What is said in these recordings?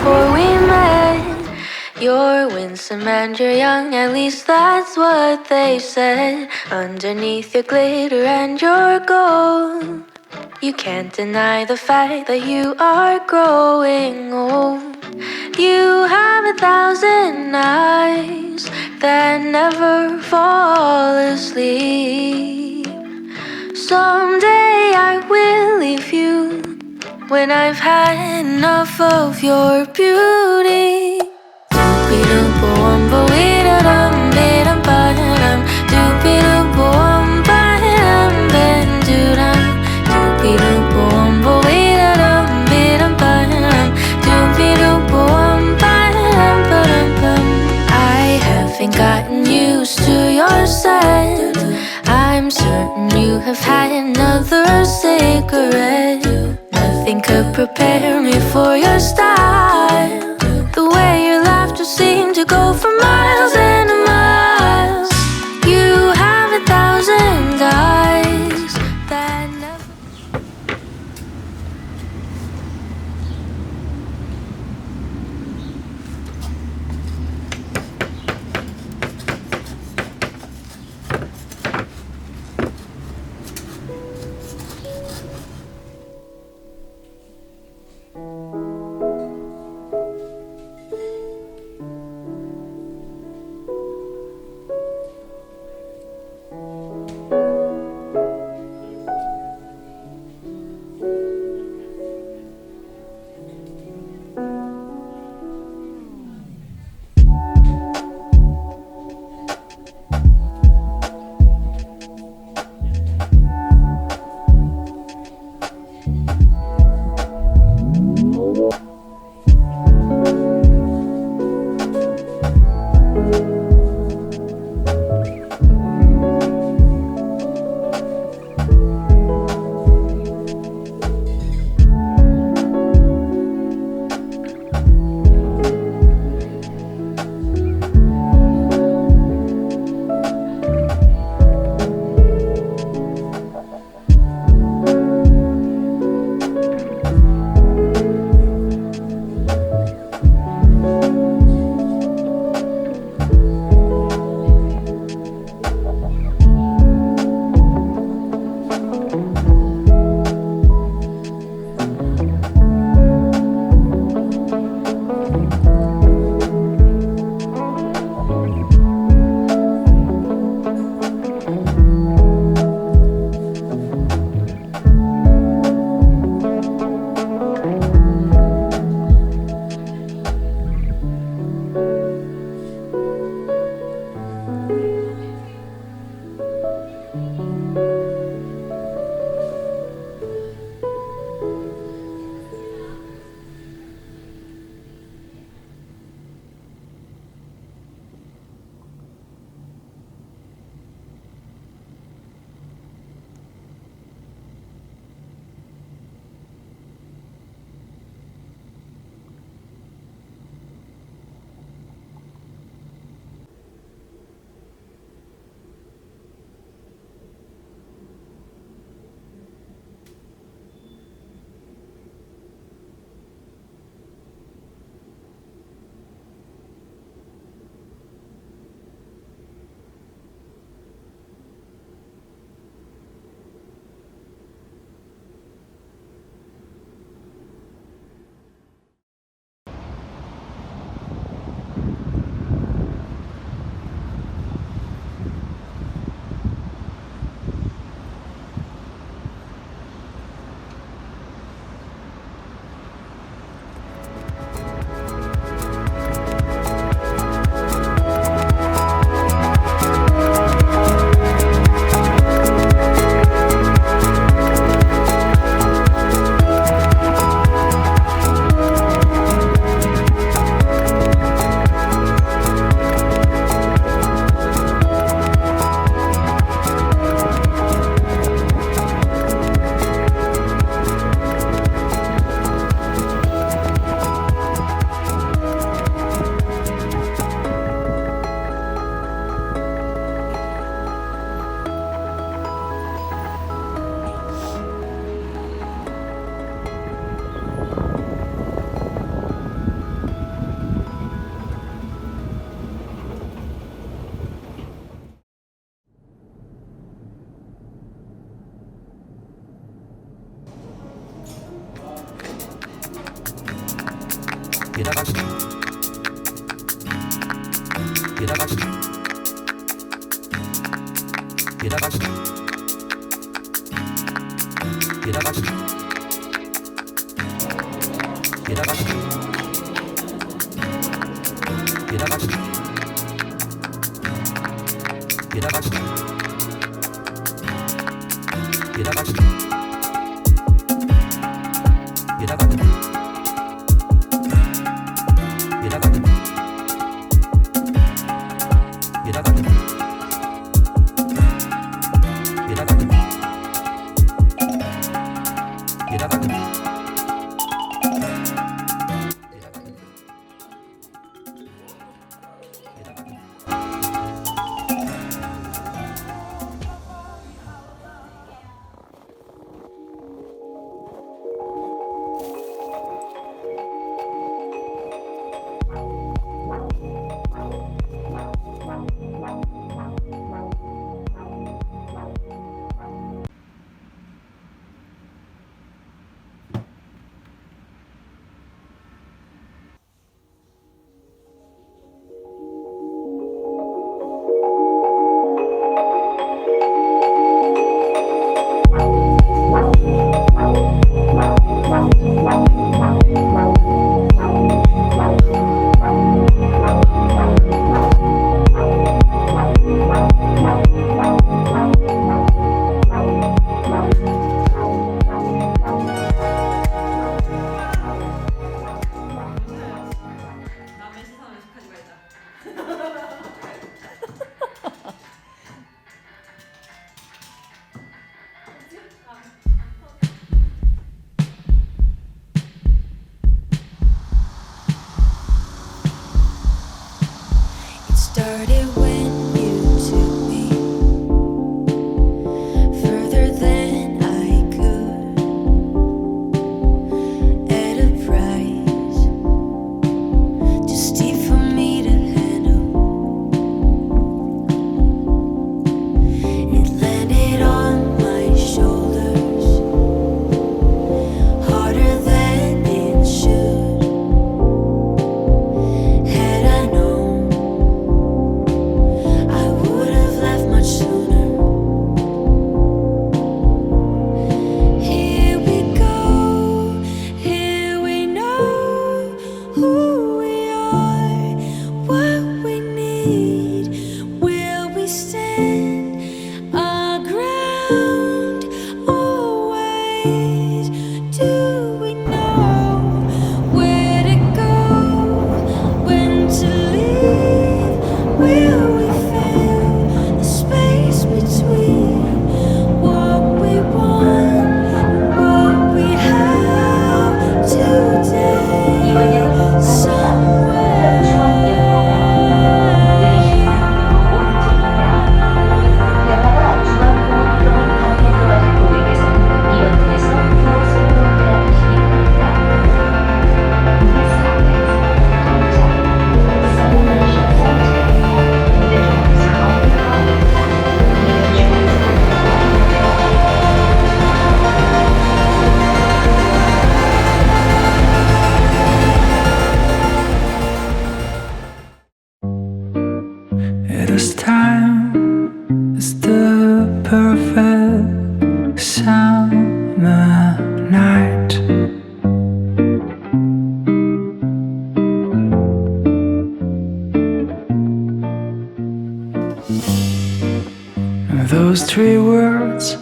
before we met. You're winsome and you're young, at least that's what they said. Underneath your glitter and your gold, you can't deny the fact that you are growing old. You have 1,000 eyes that never fall asleep. Someday I will leave you when I've had enough of your beauty. Doopy-doop-a-wumpa-wee-da-dum-dee-dum-ba-dum. Doopy-doop-a-wumpa-dum-ben-doo-dum. Doopy-doop-a-wumpa-wee-da-dum-dee-dum-ba-dum. Doopy-doop-a-wumpa-dum-ba-dum-bum. I haven't gotten used to your scent. I'm certain you have had another cigarette. Nothing could prepare me for your style. The way your laughter seemed to go for miles and miles. You have 1,000 eyes that never. It started when you took me further than I could, at a price too steep for me to handle. It landed on my shoulders harder than it should. Had I known, I would have left much sooner. Here we go, here we know who we are, what we need. Will we stand our ground always? Do we know where to go, when to leave? Will we fill the space between what we want and what we have today? Somewhere. 'Cause time is the perfect summer night. Those three words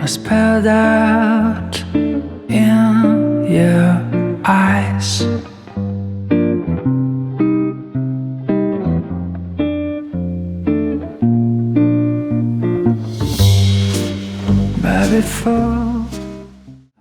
are spelled out in your eyes. But before